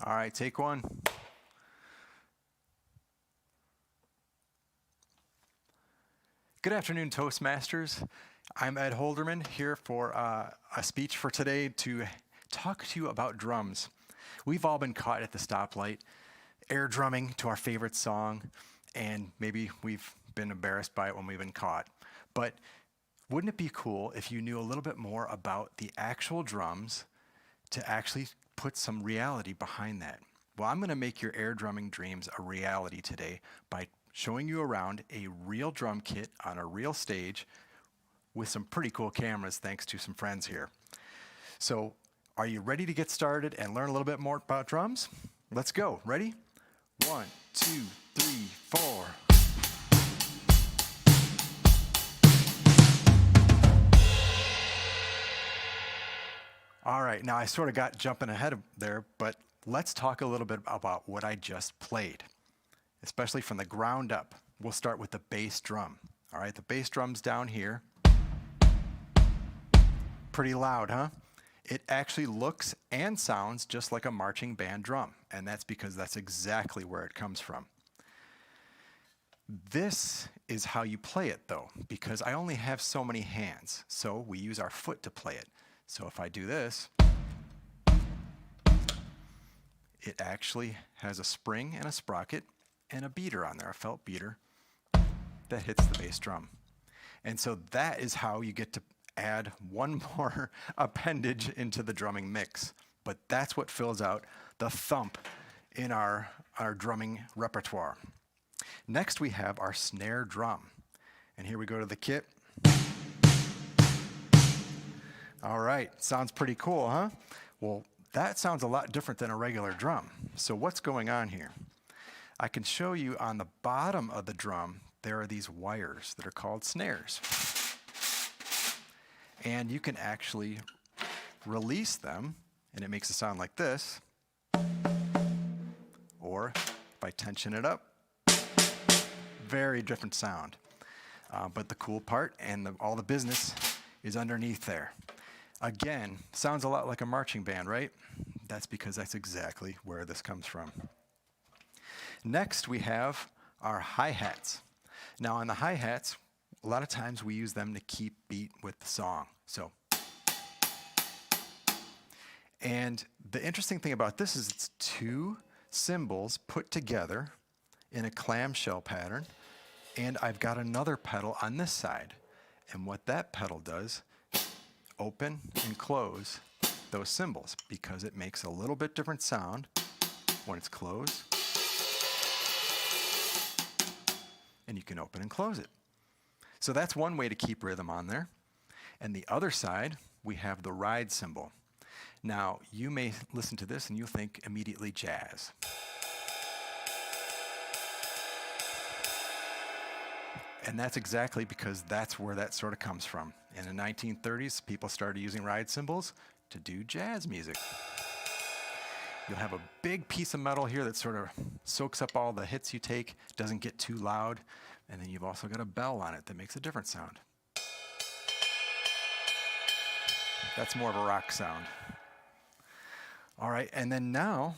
All right, take one. Good afternoon, Toastmasters. I'm Ed Holderman here for a speech for today to talk to you about drums. We've all been caught at the stoplight, air drumming to our favorite song, and maybe we've been embarrassed by it when we've been caught. But wouldn't it be cool if you knew a little bit more about the actual drums to actually put some reality behind that? Well, I'm going to make your air drumming dreams a reality today by showing you around a real drum kit on a real stage with some pretty cool cameras thanks to some friends here. So, are you ready to get started and learn a little bit more about drums? Let's go. Ready? 1, 2, 3, 4. All right, now I sort of got jumping ahead of there, but let's talk a little bit about what I just played, especially from the ground up. We'll start with the bass drum. All right, the bass drum's down here. Pretty loud, huh? It actually looks and sounds just like a marching band drum, and that's because that's exactly where it comes from. This is how you play it, though, because I only have so many hands, so we use our foot to play it. So if I do this, it actually has a spring and a sprocket and a beater on there, a felt beater that hits the bass drum. And so that is how you get to add one more appendage into the drumming mix. But that's what fills out the thump in our drumming repertoire. Next we have our snare drum. And here we go to the kit. All right, sounds pretty cool, huh? Well, that sounds a lot different than a regular drum. So what's going on here? I can show you on the bottom of the drum, there are these wires that are called snares. And you can actually release them, and it makes a sound like this. Or if I tension it up, very different sound. But the cool part and all the business is underneath there. Again, sounds a lot like a marching band, right? That's because that's exactly where this comes from. Next, we have our hi-hats. Now, on the hi-hats, a lot of times we use them to keep beat with the song. And the interesting thing about this is it's two cymbals put together in a clamshell pattern, and I've got another pedal on this side. And what that pedal does, open and close those cymbals because it makes a little bit different sound when it's closed. And you can open and close it. So that's one way to keep rhythm on there. And the other side, we have the ride cymbal. Now, you may listen to this and you'll think immediately jazz. And that's exactly because that's where that sort of comes from. In the 1930s, people started using ride cymbals to do jazz music. You'll have a big piece of metal here that sort of soaks up all the hits you take, doesn't get too loud, and then you've also got a bell on it that makes a different sound. That's more of a rock sound. All right, and then now,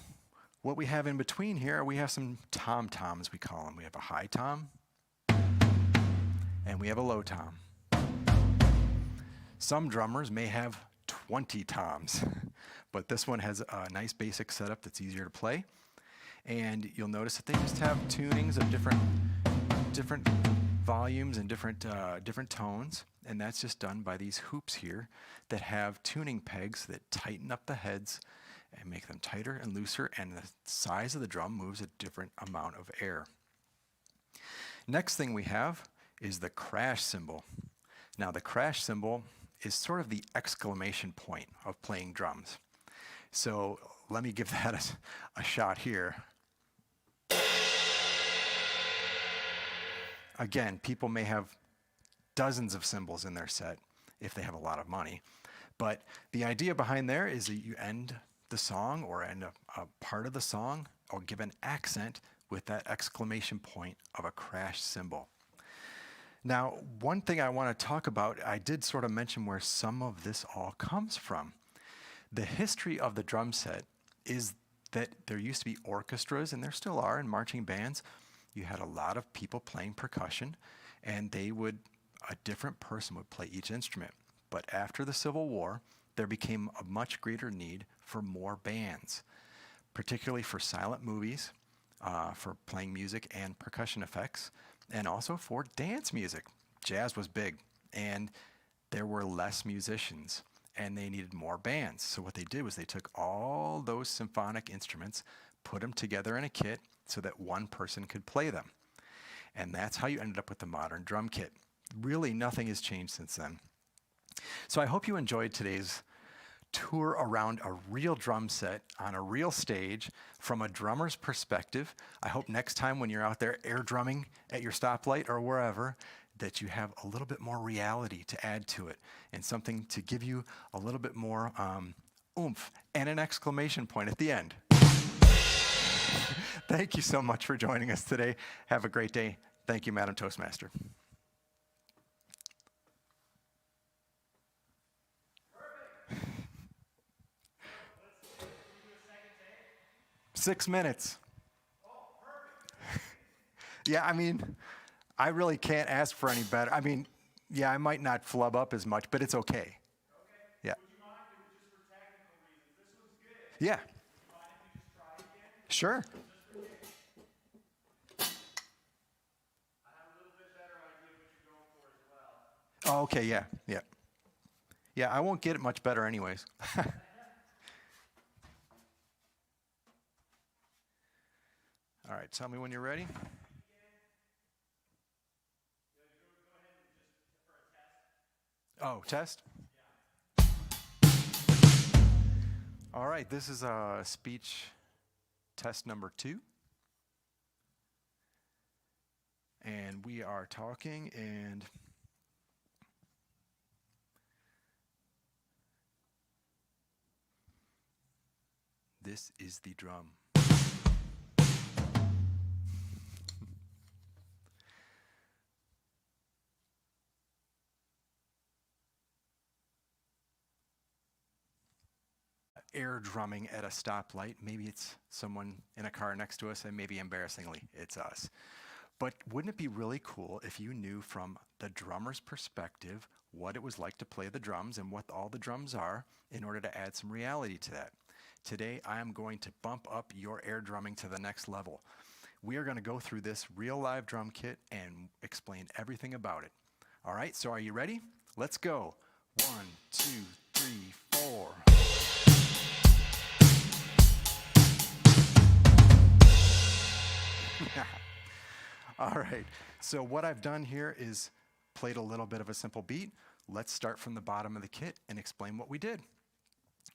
what we have in between here, we have some tom-toms, we call them. We have a high tom, and we have a low tom. Some drummers may have 20 toms, but this one has a nice basic setup that's easier to play. And you'll notice that they just have tunings of different volumes and different tones, and that's just done by these hoops here that have tuning pegs that tighten up the heads and make them tighter and looser, and the size of the drum moves a different amount of air. Next thing we have is the crash cymbal. Now the crash cymbal is sort of the exclamation point of playing drums. So let me give that a shot here. Again, people may have dozens of cymbals in their set if they have a lot of money. But the idea behind there is that you end the song or end a part of the song or give an accent with that exclamation point of a crash cymbal. Now, one thing I want to talk about, I did sort of mention where some of this all comes from. The history of the drum set is that there used to be orchestras, and there still are in marching bands. You had a lot of people playing percussion, and a different person would play each instrument. But after the Civil War, there became a much greater need for more bands, particularly for silent movies, for playing music and percussion effects, and also for dance music. Jazz was big, and there were less musicians, and they needed more bands. So what they did was they took all those symphonic instruments, put them together in a kit so that one person could play them. And that's how you ended up with the modern drum kit. Really, nothing has changed since then. So I hope you enjoyed today's tour around a real drum set on a real stage from a drummer's perspective. I hope next time when you're out there air drumming at your stoplight or wherever, that you have a little bit more reality to add to it and something to give you a little bit more oomph and an exclamation point at the end. Thank you so much for joining us today. Have a great day. Thank you, Madam Toastmaster. 6 minutes. Yeah, I mean, I really can't ask for any better. I mean, yeah, I might not flub up as much, but it's okay. Yeah. Would you mind if just for technical reasons? This one's good. Yeah, Would you mind if you just try again? sure. I have a little bit better idea of what you're going for as well. Oh, okay, yeah, yeah. Yeah, I won't get it much better anyways. All right, tell me when you're ready. Oh, test? All right, this is speech test number 2. And we are talking, and this is the drum. Air drumming at a stoplight. Maybe it's someone in a car next to us, and maybe embarrassingly, it's us. But wouldn't it be really cool if you knew from the drummer's perspective what it was like to play the drums and what all the drums are in order to add some reality to that? Today, I am going to bump up your air drumming to the next level. We are going to go through this real live drum kit and explain everything about it. All right, so are you ready? Let's go. 1, 2, 3, 4. All right, so what I've done here is played a little bit of a simple beat. Let's start from the bottom of the kit and explain what we did.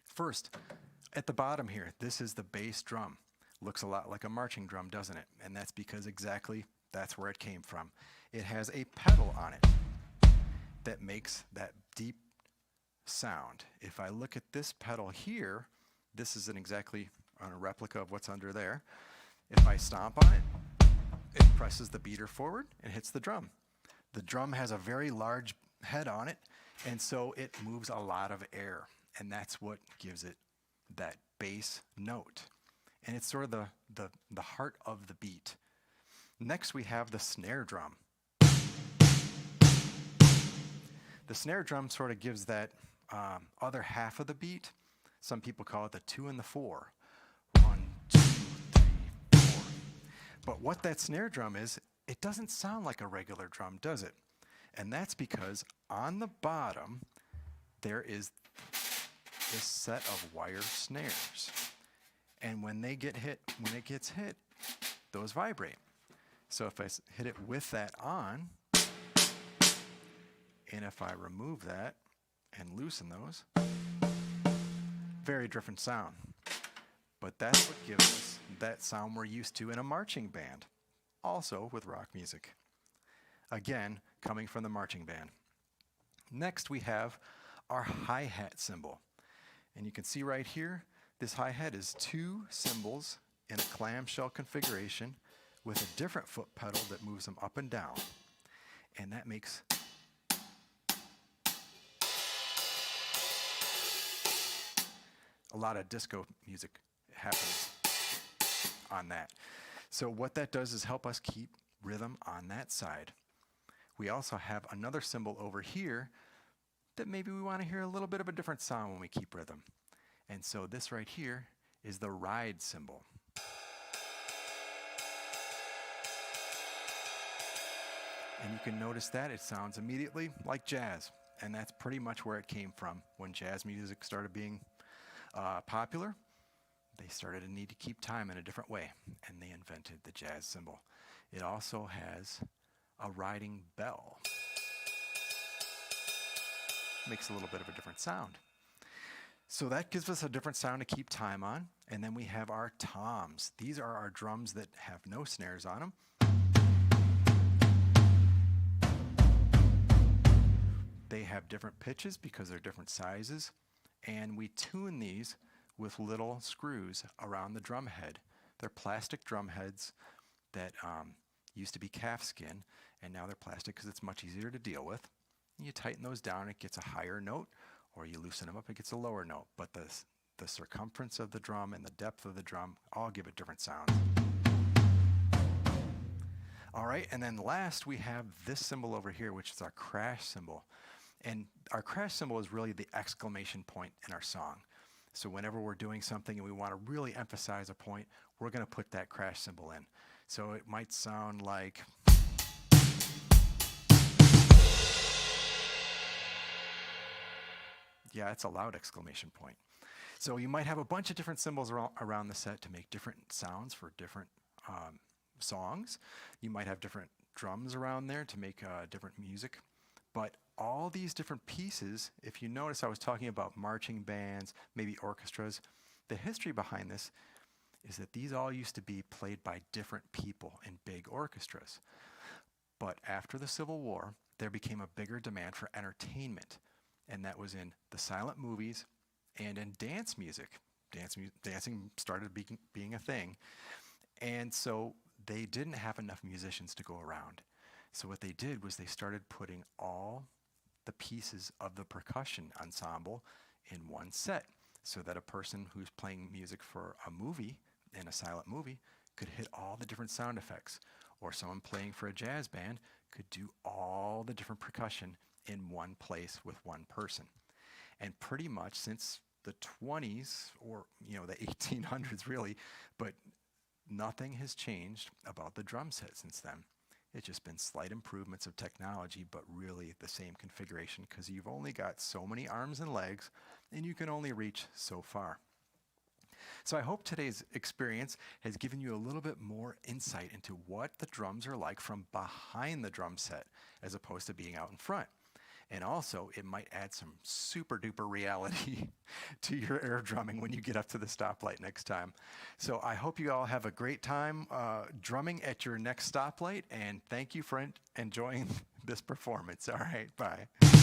First, at the bottom here, this is the bass drum. Looks a lot like a marching drum, doesn't it? And that's because exactly that's where it came from. It has a pedal on it that makes that deep sound. If I look at this pedal here, this is exactly a replica of what's under there. If I stomp on it, it presses the beater forward and hits the drum. The drum has a very large head on it, and so it moves a lot of air, and that's what gives it that bass note. And it's sort of the heart of the beat. Next, we have the snare drum. The snare drum sort of gives that other half of the beat. Some people call it the 2 and the 4. 1, 2, 3, 4. But what that snare drum is, it doesn't sound like a regular drum, does it? And that's because on the bottom, there is this set of wire snares. And when it gets hit, those vibrate. So if I hit it with that on, and if I remove that and loosen those, very different sound. But that's what gives us that sound we're used to in a marching band, also with rock music. Again, coming from the marching band. Next, we have our hi-hat cymbal. And you can see right here, this hi-hat is 2 cymbals in a clamshell configuration with a different foot pedal that moves them up and down. And that makes a lot of disco music happens on that. So what that does is help us keep rhythm on that side. We also have another cymbal over here that maybe we want to hear a little bit of a different sound when we keep rhythm. And so this right here is the ride cymbal. And you can notice that it sounds immediately like jazz. And that's pretty much where it came from. When jazz music started being popular, they started to need to keep time in a different way, and they invented the jazz cymbal. It also has a riding bell. Makes a little bit of a different sound. So that gives us a different sound to keep time on. And then we have our toms. These are our drums that have no snares on them. They have different pitches because they're different sizes. And we tune these with little screws around the drum head. They're plastic drum heads that used to be calf skin, and now they're plastic because it's much easier to deal with. You tighten those down, it gets a higher note, or you loosen them up, it gets a lower note. But the circumference of the drum and the depth of the drum all give it different sounds. All right, and then last we have this cymbal over here, which is our crash cymbal. And our crash cymbal is really the exclamation point in our song. So whenever we're doing something and we want to really emphasize a point, we're going to put that crash cymbal in. So it might sound like... Yeah, it's a loud exclamation point. So you might have a bunch of different cymbals around the set to make different sounds for different songs. You might have different drums around there to make different music. But all these different pieces, if you notice I was talking about marching bands, maybe orchestras, the history behind this is that these all used to be played by different people in big orchestras. But after the Civil War, there became a bigger demand for entertainment. And that was in the silent movies and in dance music. Dancing started being a thing. And so they didn't have enough musicians to go around. So what they did was they started putting all the pieces of the percussion ensemble in one set so that a person who's playing music for a movie, in a silent movie, could hit all the different sound effects. Or someone playing for a jazz band could do all the different percussion in one place with one person. And pretty much since the 20s, or the 1800s really, but nothing has changed about the drum set since then. It's just been slight improvements of technology, but really the same configuration because you've only got so many arms and legs and you can only reach so far. So I hope today's experience has given you a little bit more insight into what the drums are like from behind the drum set as opposed to being out in front. And also, it might add some super duper reality to your air drumming when you get up to the stoplight next time. So I hope you all have a great time drumming at your next stoplight, and thank you for enjoying this performance. All right, bye.